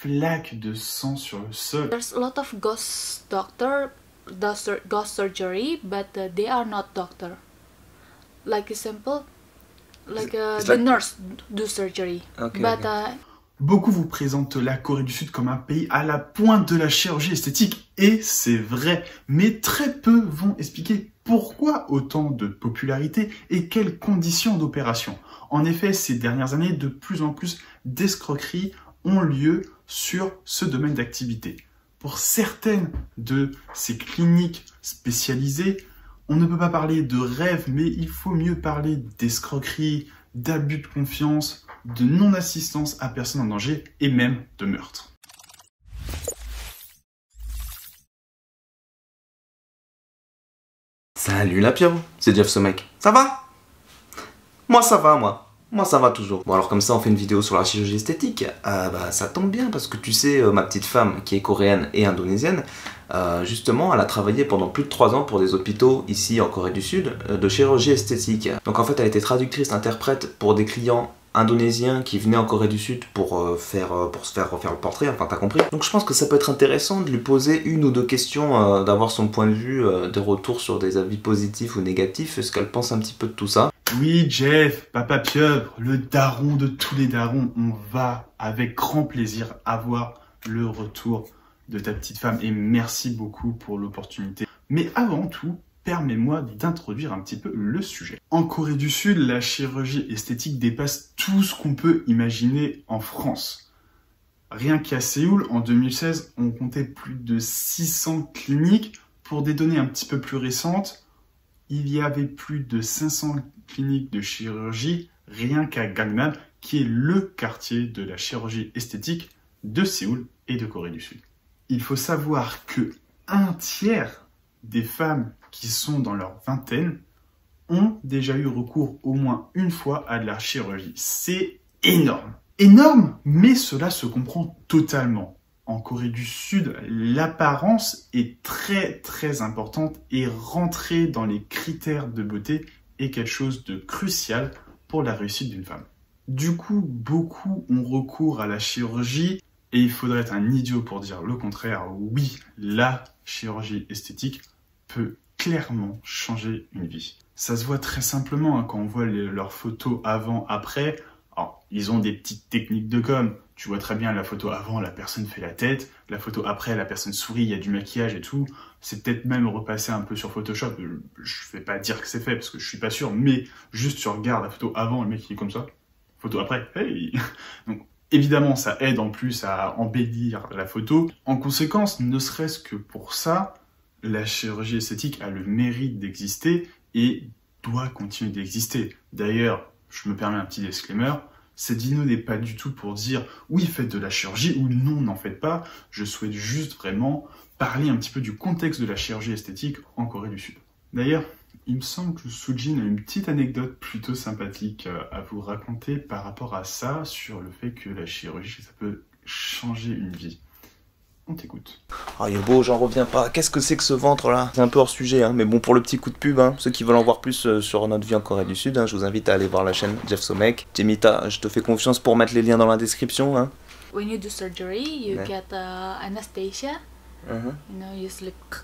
flaques de sang sur le sol. There's a lot of ghost doctor does ghost surgery, but they are not doctor. Like example, like the nurse do surgery, Okay, but okay. Beaucoup vous présentent la Corée du Sud comme un pays à la pointe de la chirurgie esthétique, et c'est vrai, mais très peu vont expliquer pourquoi autant de popularité et quelles conditions d'opération. En effet, ces dernières années, de plus en plus d'escroqueries ont lieu sur ce domaine d'activité. Pour certaines de ces cliniques spécialisées, on ne peut pas parler de rêve, mais il faut mieux parler d'escroquerie, d'abus de confiance, de non-assistance à personne en danger et même de meurtre. Salut la Pierrot, c'est Jeff Somek. Ça va? Moi ça va, moi ça va toujours. Bon alors comme ça on fait une vidéo sur la chirurgie esthétique. Bah ça tombe bien parce que tu sais, ma petite femme qui est coréenne et indonésienne, justement elle a travaillé pendant plus de 3 ans pour des hôpitaux ici en Corée du Sud de chirurgie esthétique. Donc en fait elle était traductrice, interprète pour des clients indonésiens qui venaient en Corée du Sud pour se faire refaire le portrait, enfin t'as compris. Donc je pense que ça peut être intéressant de lui poser 1 ou 2 questions, d'avoir son point de vue, de retour sur des avis positifs ou négatifs, ce qu'elle pense un petit peu de tout ça. Oui, Jeff, papa pieuvre, le daron de tous les darons, on va avec grand plaisir avoir le retour de ta petite femme et merci beaucoup pour l'opportunité. Mais avant tout, permets-moi d'introduire un petit peu le sujet. En Corée du Sud, la chirurgie esthétique dépasse tout ce qu'on peut imaginer en France. Rien qu'à Séoul, en 2016, on comptait plus de 600 cliniques. Pour des données un petit peu plus récentes, il y avait plus de 500 cliniques de chirurgie rien qu'à Gangnam, qui est le quartier de la chirurgie esthétique de Séoul et de Corée du Sud. Il faut savoir que 1/3 des femmes qui sont dans leur vingtaine ont déjà eu recours au moins une fois à de la chirurgie. C'est énorme. Énorme, mais cela se comprend totalement. En Corée du Sud, l'apparence est très importante et rentrer dans les critères de beauté est quelque chose de crucial pour la réussite d'une femme. Du coup, beaucoup ont recours à la chirurgie et il faudrait être un idiot pour dire le contraire. Oui, la chirurgie esthétique peut clairement changer une vie. Ça se voit très simplement quand on voit leurs photos avant-après. Alors, ils ont des petites techniques de com'. Tu vois très bien la photo avant, la personne fait la tête. La photo après, la personne sourit, il y a du maquillage et tout. C'est peut-être même repassé un peu sur Photoshop. Je vais pas dire que c'est fait parce que je suis pas sûr, mais juste tu regardes la photo avant, le mec il est comme ça. Photo après, hey. Donc évidemment, ça aide en plus à embellir la photo. En conséquence, ne serait-ce que pour ça, la chirurgie esthétique a le mérite d'exister et doit continuer d'exister. D'ailleurs, je me permets un petit disclaimer, cette vidéo n'est pas du tout pour dire oui, faites de la chirurgie ou non, n'en faites pas. Je souhaite juste vraiment parler un petit peu du contexte de la chirurgie esthétique en Corée du Sud. D'ailleurs, il me semble que Soojin a une petite anecdote plutôt sympathique à vous raconter par rapport à ça, sur le fait que la chirurgie, ça peut changer une vie. On t'écoute. Oh Yobo, j'en reviens pas. Qu'est-ce que c'est que ce ventre là? C'est un peu hors sujet, hein. Mais bon, pour le petit coup de pub, hein, ceux qui veulent en voir plus sur notre vie en Corée du Sud, hein, je vous invite à aller voir la chaîne Jeff Somek. Jemita, je te fais confiance pour mettre les liens dans la description. Hein. when you do surgery, you Yeah. get anesthesia. You know, you sleep,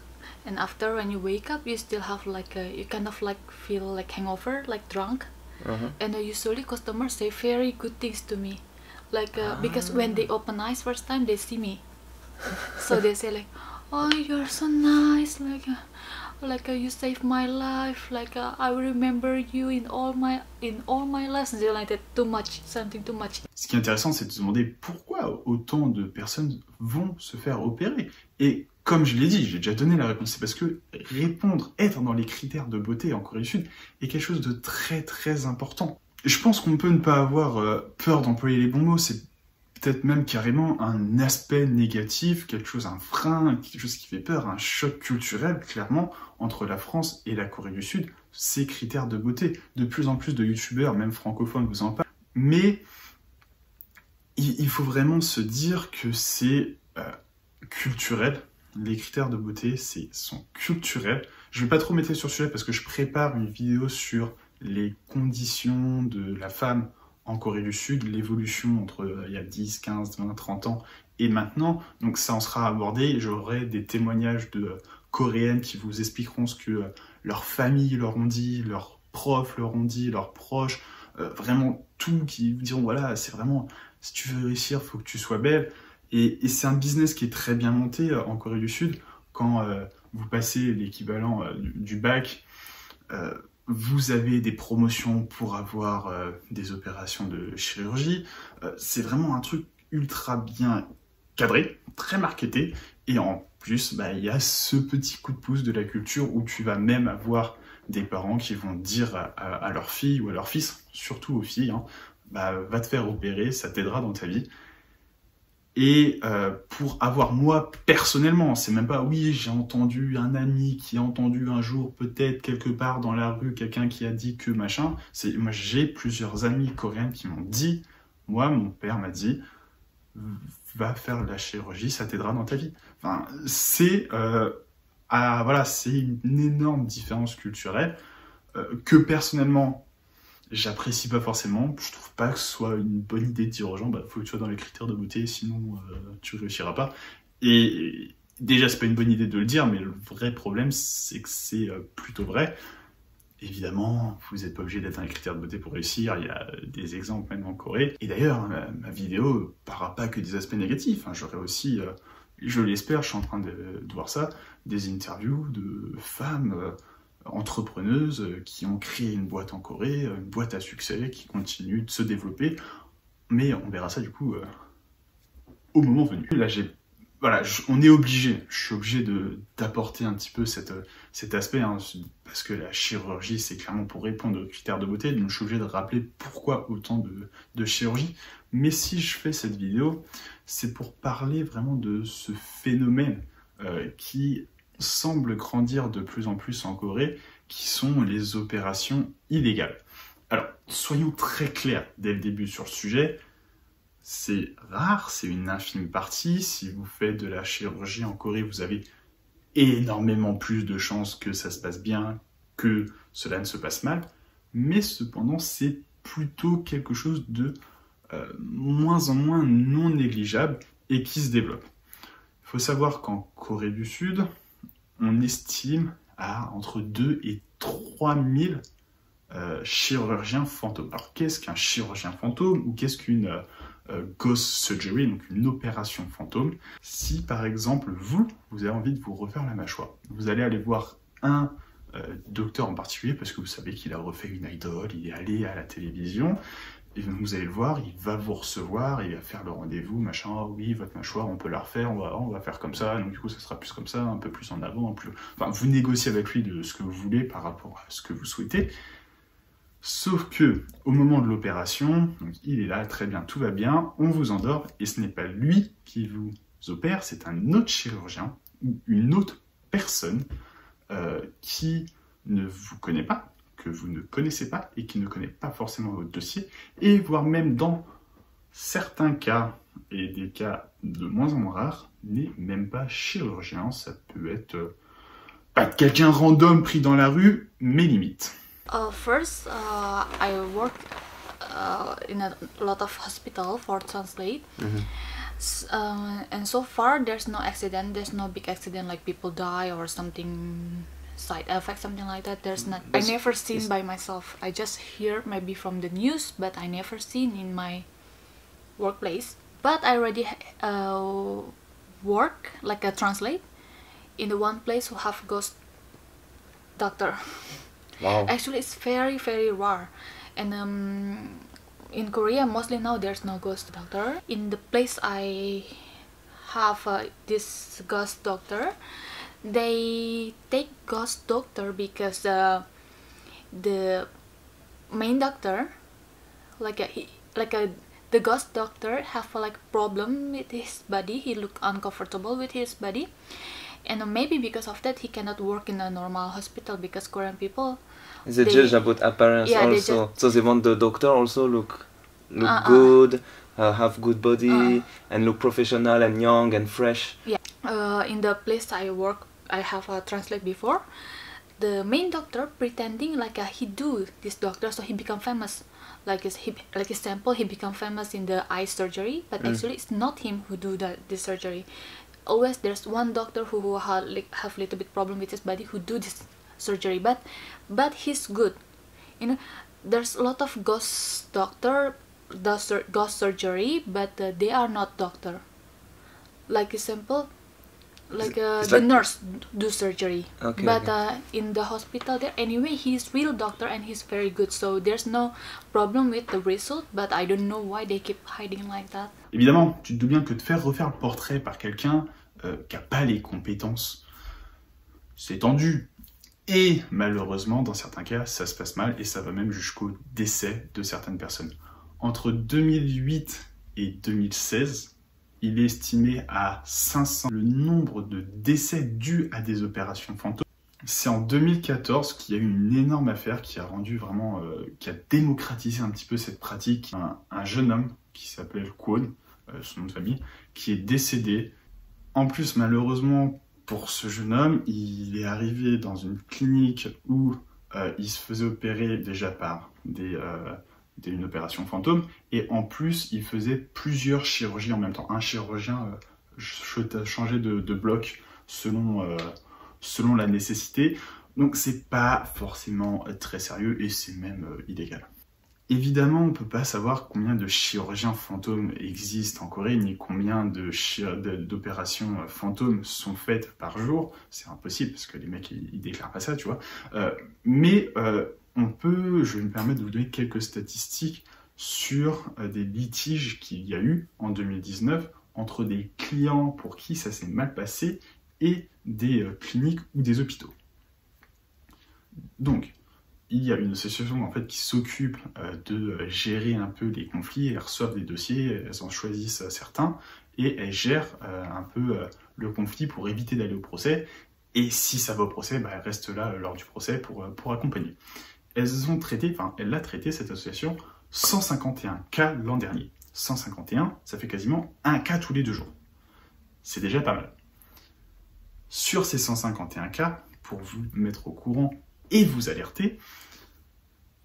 and after when you wake up, you still have like you kind of like feel like hangover, like drunk. And usually customers say very good things to me, like because when they open eyes first time, they see me. So they say like, oh, you're so nice, like you saved my life, like I will remember you in all my lives, and like that. Too much, something too much. Ce qui est intéressant, c'est de se demander pourquoi autant de personnes vont se faire opérer. Et comme je l'ai dit, j'ai déjà donné la réponse, c'est parce que répondre, être dans les critères de beauté en Corée du Sud est quelque chose de très important. Je pense qu'on peut ne pas avoir peur d'employer les bons mots, c'est peut-être même carrément un aspect négatif, quelque chose, un frein, quelque chose qui fait peur, un choc culturel, clairement, entre la France et la Corée du Sud, ces critères de beauté. De plus en plus de youtubeurs, même francophones, vous en parlent. Mais il faut vraiment se dire que c'est culturel. Les critères de beauté sont culturels. Je ne vais pas trop m'étaler sur ce sujet parce que je prépare une vidéo sur les conditions de la femme en Corée du Sud, l'évolution entre il y a 10, 15, 20, 30 ans et maintenant. Donc ça en sera abordé. J'aurai des témoignages de Coréennes qui vous expliqueront ce que leurs familles leur ont dit, leurs profs leur ont dit, leurs proches, vraiment tout, qui vous diront voilà, c'est vraiment, si tu veux réussir, il faut que tu sois belle. Et c'est un business qui est très bien monté en Corée du Sud. Quand vous passez l'équivalent du bac, vous avez des promotions pour avoir des opérations de chirurgie. C'est vraiment un truc ultra bien cadré, très marketé. Et en plus, il y a ce petit coup de pouce de la culture où tu vas même avoir des parents qui vont dire à leur fille ou à leur fils, surtout aux filles, hein, va te faire opérer, ça t'aidera dans ta vie. Et pour avoir, moi, personnellement, c'est même pas, oui, j'ai entendu un ami qui a entendu un jour, peut-être quelque part dans la rue, quelqu'un qui a dit que machin. Moi, j'ai plusieurs amis coréennes qui m'ont dit, moi, mon père m'a dit, va faire la chirurgie, ça t'aidera dans ta vie. Enfin, c'est voilà, c'est une énorme différence culturelle que personnellement, j'apprécie pas forcément. Je trouve pas que ce soit une bonne idée de dire aux gens faut que tu sois dans les critères de beauté, sinon tu réussiras pas. Et déjà, c'est pas une bonne idée de le dire, mais le vrai problème, c'est que c'est plutôt vrai. Évidemment, vous n'êtes pas obligé d'être dans les critères de beauté pour réussir, il y a des exemples même en Corée. Et d'ailleurs, ma vidéo parlera pas que des aspects négatifs, hein. J'aurai aussi, je l'espère, je suis en train de voir ça, des interviews de femmes entrepreneuses qui ont créé une boîte en Corée, une boîte à succès qui continue de se développer, mais on verra ça du coup au moment venu. Là, voilà, on est obligé, je suis obligé d'apporter un petit peu cet aspect, hein, parce que la chirurgie, c'est clairement pour répondre aux critères de beauté, donc je suis obligé de rappeler pourquoi autant de chirurgie. Mais si je fais cette vidéo, c'est pour parler vraiment de ce phénomène qui semble grandir de plus en plus en Corée, qui sont les opérations illégales. Alors, soyons très clairs dès le début sur le sujet, c'est rare, c'est une infime partie. Si vous faites de la chirurgie en Corée, vous avez énormément plus de chances que ça se passe bien, que cela ne se passe mal, mais cependant, c'est plutôt quelque chose de moins en moins non négligeable et qui se développe. Il faut savoir qu'en Corée du Sud, on estime à entre 2 et 3 000 chirurgiens fantômes. Alors, qu'est-ce qu'un chirurgien fantôme ou qu'est-ce qu'une ghost surgery, donc une opération fantôme? Si, par exemple, vous avez envie de vous refaire la mâchoire, vous allez aller voir un docteur en particulier parce que vous savez qu'il a refait une idole, il est allé à la télévision, et vous allez le voir, il va vous recevoir, il va faire le rendez-vous, machin, oui, votre mâchoire, on peut la refaire, on va faire comme ça, donc du coup ça sera plus comme ça, un peu plus en avant, plus... Enfin, vous négociez avec lui de ce que vous voulez par rapport à ce que vous souhaitez, sauf que, au moment de l'opération, il est là, très bien, tout va bien, on vous endort, et ce n'est pas lui qui vous opère, c'est un autre chirurgien, ou une autre personne qui ne vous connaît pas, que vous ne connaissez pas et qui ne connaît pas forcément votre dossier, et voire même dans certains cas, et des cas de moins en moins rares, n'est même pas chirurgien, ça peut être quelqu'un random pris dans la rue, mais limite. First, I work in a lot of hospital for translate, and so far there's no accident, there's no big accident like people die or something, side effect, something like that. There's not. I never seen by myself. I just hear maybe from the news, but I never seen in my workplace. But I already work like a translate in the one place who have ghost doctor. Wow. Actually, it's very rare, and in Korea mostly now there's no ghost doctor. In the place I have this ghost doctor, they take ghost doctor because the main doctor, the ghost doctor have like problem with his body. He look uncomfortable with his body, and maybe because of that he cannot work in a normal hospital because Korean people they judge about appearance, yeah, also, so they want the doctor also look good, have good body, and look professional and young and fresh. Yeah. In the place I work, I have a translate before. The main doctor pretending like he do this doctor, so he become famous. like example, he become famous in the eye surgery, but actually it's not him who do the surgery. Always there's one doctor who have little bit problem with his body who do this surgery, but he's good. You know, there's a lot of ghost doctor does ghost surgery, but they are not doctor. Like example, like the nurse do surgery, but in the hospital there anyway he's real doctor and he's very good, so there's no problem with the result, but I don't know why they keep hiding like that. Évidemment, tu te doutes bien que de faire refaire le portrait par quelqu'un qui n'a pas les compétences, c'est tendu. Et malheureusement, dans certains cas, ça se passe mal et ça va même jusqu'au décès de certaines personnes. Entre 2008 et 2016, il est estimé à 500 le nombre de décès dus à des opérations fantômes. C'est en 2014 qu'il y a eu une énorme affaire qui a rendu vraiment, qui a démocratisé un petit peu cette pratique. Un jeune homme qui s'appelle Kwon, son nom de famille, qui est décédé. En plus, malheureusement, pour ce jeune homme, il est arrivé dans une clinique où il se faisait opérer déjà par une opération fantôme, et en plus il faisait plusieurs chirurgies en même temps. Un chirurgien changeait de bloc selon la nécessité, donc c'est pas forcément très sérieux et c'est même illégal. Évidemment, on ne peut pas savoir combien de chirurgiens fantômes existent en Corée, ni combien d'opérations fantômes sont faites par jour. C'est impossible, parce que les mecs, ils déclarent pas ça, tu vois. Mais je vais me permettre de vous donner quelques statistiques sur des litiges qu'il y a eu en 2019 entre des clients pour qui ça s'est mal passé et des cliniques ou des hôpitaux. Donc, il y a une association en fait qui s'occupe de gérer un peu les conflits. Elles reçoivent des dossiers, elles en choisissent certains et elles gèrent un peu le conflit pour éviter d'aller au procès. Et si ça va au procès, elles restent là lors du procès pour accompagner. Elle l'a traité, cette association, 151 cas l'an dernier. 151, ça fait quasiment un cas tous les 2 jours. C'est déjà pas mal. Sur ces 151 cas, pour vous mettre au courant et vous alerter,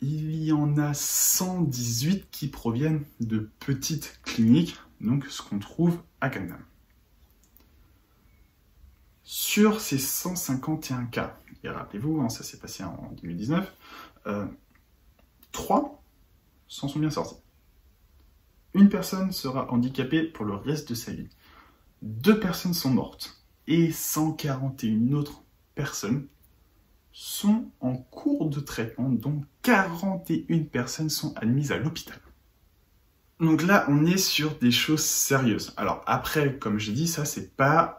il y en a 118 qui proviennent de petites cliniques, donc ce qu'on trouve à Gangnam. Sur ces 151 cas, et rappelez-vous, ça s'est passé en 2019, 3 s'en sont bien sortis. Une personne sera handicapée pour le reste de sa vie. 2 personnes sont mortes et 141 autres personnes sont en cours de traitement, dont 41 personnes sont admises à l'hôpital. Donc là, on est sur des choses sérieuses. Alors après, comme j'ai dit, ça c'est pas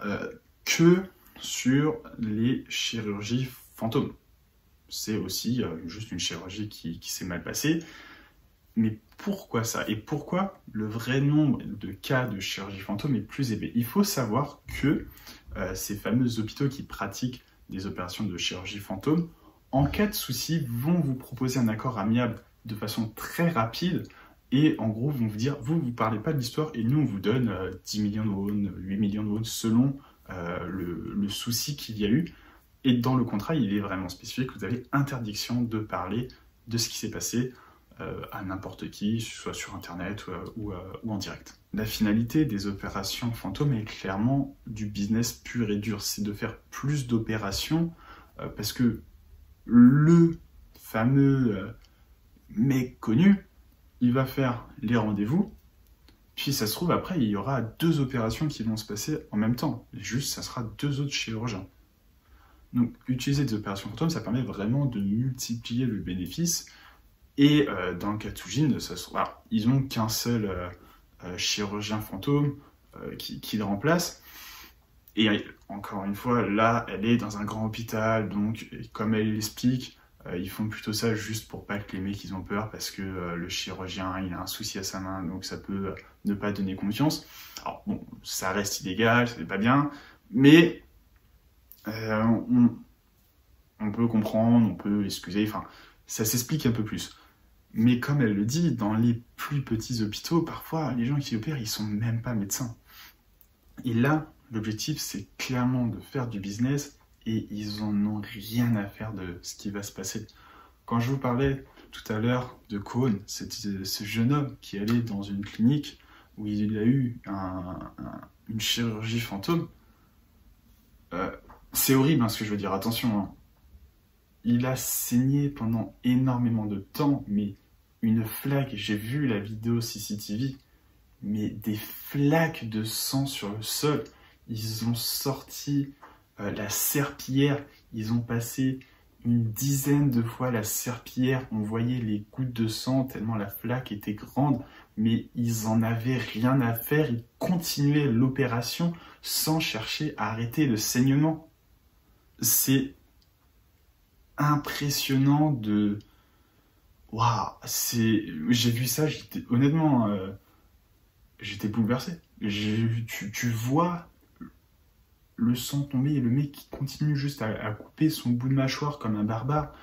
que sur les chirurgies fantômes. C'est aussi juste une chirurgie qui s'est mal passée. Mais pourquoi ça? Et pourquoi le vrai nombre de cas de chirurgie fantôme est plus élevé? Il faut savoir que ces fameux hôpitaux qui pratiquent des opérations de chirurgie fantôme, en cas de souci, vont vous proposer un accord amiable de façon très rapide et en gros vont vous dire, vous parlez pas de l'histoire et nous on vous donne 10 millions de won, 8 millions de won selon le souci qu'il y a eu. Et dans le contrat, il est vraiment spécifié que vous avez interdiction de parler de ce qui s'est passé à n'importe qui, soit sur internet ou en direct. La finalité des opérations fantômes est clairement du business pur et dur, c'est de faire plus d'opérations parce que le fameux mec connu, il va faire les rendez-vous, puis ça se trouve après il y aura 2 opérations qui vont se passer en même temps, juste ça sera 2 autres chirurgiens. Donc utiliser des opérations fantômes, ça permet vraiment de multiplier le bénéfice. Et dans le cas de Soojin, ils n'ont qu'un seul chirurgien fantôme qui le remplace. Et encore une fois, là, elle est dans un grand hôpital, donc comme elle l'explique, ils font plutôt ça juste pour pas que les mecs ils ont peur, parce que le chirurgien il a un souci à sa main, donc ça peut ne pas donner confiance. Alors bon, ça reste illégal, c'est pas bien, mais on peut comprendre, on peut excuser, enfin, ça s'explique un peu plus. Mais comme elle le dit, dans les plus petits hôpitaux, parfois, les gens qui opèrent, ils sont même pas médecins. Et là, l'objectif, c'est clairement de faire du business et ils en ont rien à faire de ce qui va se passer. Quand je vous parlais tout à l'heure de Cohn, ce jeune homme qui allait dans une clinique où il a eu une chirurgie fantôme. C'est horrible, hein, ce que je veux dire, attention. Hein. Il a saigné pendant énormément de temps, mais une flaque, j'ai vu la vidéo CCTV, mais des flaques de sang sur le sol. Ils ont sorti la serpillière, ils ont passé une dizaine de fois la serpillière, on voyait les gouttes de sang tellement la flaque était grande, mais ils en avaient rien à faire, ils continuaient l'opération sans chercher à arrêter le saignement. C'est impressionnant de... Waouh, j'ai vu ça, honnêtement, j'étais bouleversé. Tu vois le sang tomber et le mec qui continue juste à couper son bout de mâchoire comme un barbare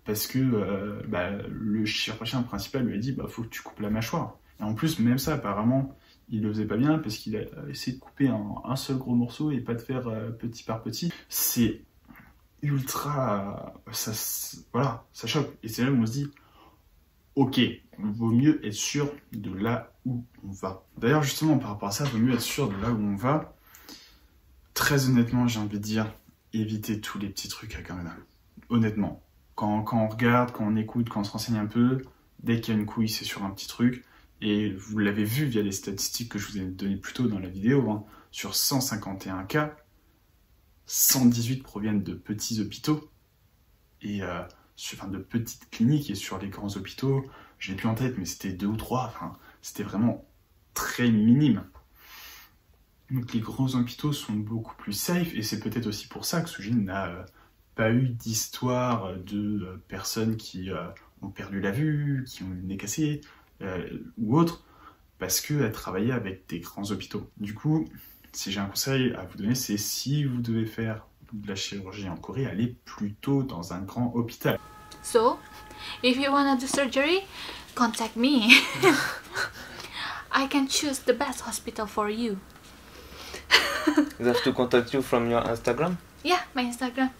parce que le chirurgien principal lui a dit faut que tu coupes la mâchoire. Et en plus, même ça, apparemment, il le faisait pas bien parce qu'il a essayé de couper un seul gros morceau et pas de faire petit par petit. C'est ultra... voilà, ça choque. Et c'est là où on se dit ok, vaut mieux être sûr de là où on va. D'ailleurs, justement, par rapport à ça, vaut mieux être sûr de là où on va. Très honnêtement, j'ai envie de dire, évitez tous les petits trucs à Canada. Honnêtement, quand on regarde, quand on écoute, quand on se renseigne un peu, dès qu'il y a une couille, c'est sur un petit truc. Et vous l'avez vu via les statistiques que je vous ai données plus tôt dans la vidéo, hein, sur 151 cas, 118 proviennent de petits hôpitaux et de petites cliniques, et sur les grands hôpitaux, je l'ai plus en tête, mais c'était 2 ou 3, enfin, c'était vraiment très minime. Donc les grands hôpitaux sont beaucoup plus safe, et c'est peut-être aussi pour ça que Sujin n'a pas eu d'histoire de personnes qui ont perdu la vue, qui ont eu le nez cassé, ou autre, parce qu'elle travaillait avec des grands hôpitaux. Du coup, si j'ai un conseil à vous donner, c'est si vous devez faire de la chirurgie en Corée, allez plutôt dans un grand hôpital. So, if you want to do surgery, contact me. I can choose the best hospital for you. They have to contact you from your Instagram? Yeah, my Instagram.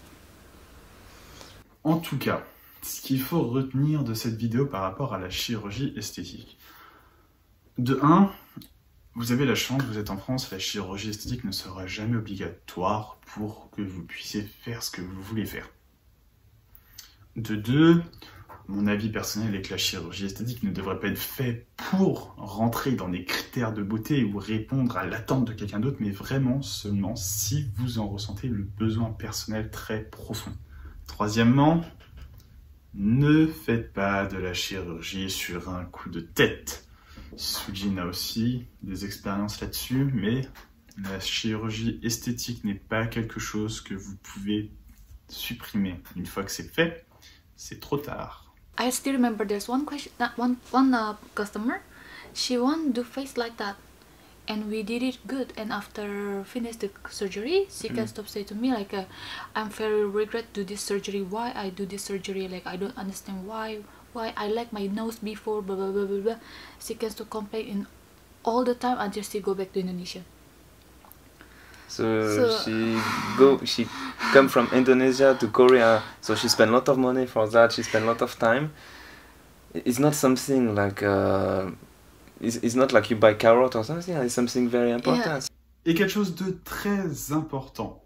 En tout cas, ce qu'il faut retenir de cette vidéo par rapport à la chirurgie esthétique. De 1, vous avez la chance, vous êtes en France, la chirurgie esthétique ne sera jamais obligatoire pour que vous puissiez faire ce que vous voulez faire. De 2, mon avis personnel est que la chirurgie esthétique ne devrait pas être faite pour rentrer dans des critères de beauté ou répondre à l'attente de quelqu'un d'autre, mais vraiment seulement si vous en ressentez le besoin personnel très profond. Troisièmement, ne faites pas de la chirurgie sur un coup de tête. Sujin a aussi des expériences là-dessus, mais la chirurgie esthétique n'est pas quelque chose que vous pouvez supprimer. Une fois que c'est fait, c'est trop tard. I still remember there's one question, one customer, she want to do face like that, and we did it good. And after finish the surgery, she can stop say to me like, I'm very regret to do this surgery. Why I do this surgery? Like I don't understand why I like my nose before. Blah blah blah blah blah. She can still complain in all the time until she go back to Indonesia. So she come from Indonesia to Korea, so she spent a lot of money for that, she spent a lot of time. It's not something like it's not like you buy carrot or something, it's something very important. Yeah. Et quelque chose de très important.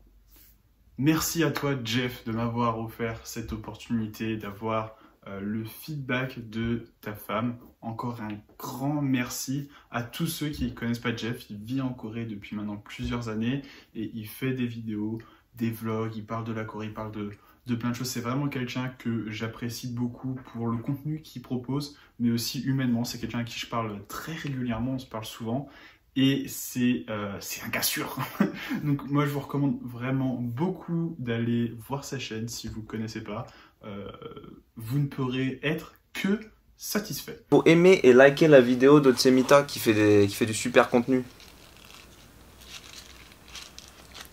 Merci à toi Jeff de m'avoir offert cette opportunité, d'avoir le feedback de ta femme. Encore un grand merci à tous ceux qui ne connaissent pas Jeff. Il vit en Corée depuis maintenant plusieurs années et il fait des vidéos, des vlogs, il parle de la Corée, il parle de plein de choses. C'est vraiment quelqu'un que j'apprécie beaucoup pour le contenu qu'il propose, mais aussi humainement. C'est quelqu'un à qui je parle très régulièrement, on se parle souvent. Et c'est un gars sûr. Donc moi je vous recommande vraiment beaucoup d'aller voir sa chaîne si vous ne connaissez pas. Vous ne pourrez être que satisfait. Faut aimer et liker la vidéo d'Otsemita qui fait du super contenu.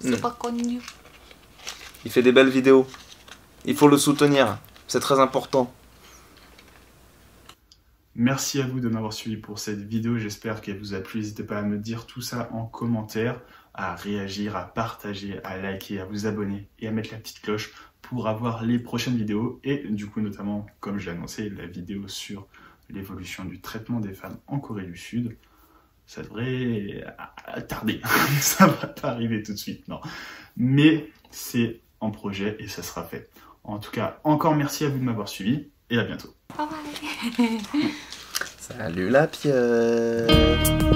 Super connu. Il fait des belles vidéos. Il faut le soutenir. C'est très important. Merci à vous de m'avoir suivi pour cette vidéo, j'espère qu'elle vous a plu, n'hésitez pas à me dire tout ça en commentaire. à réagir, à partager, à liker, à vous abonner et à mettre la petite cloche pour avoir les prochaines vidéos et du coup notamment, comme j'ai annoncé, la vidéo sur l'évolution du traitement des femmes en Corée du Sud. Ça devrait tarder, ça va pas arriver tout de suite, non. Mais c'est en projet et ça sera fait. En tout cas, encore merci à vous de m'avoir suivi et à bientôt. Bye bye. Salut la pieuvre.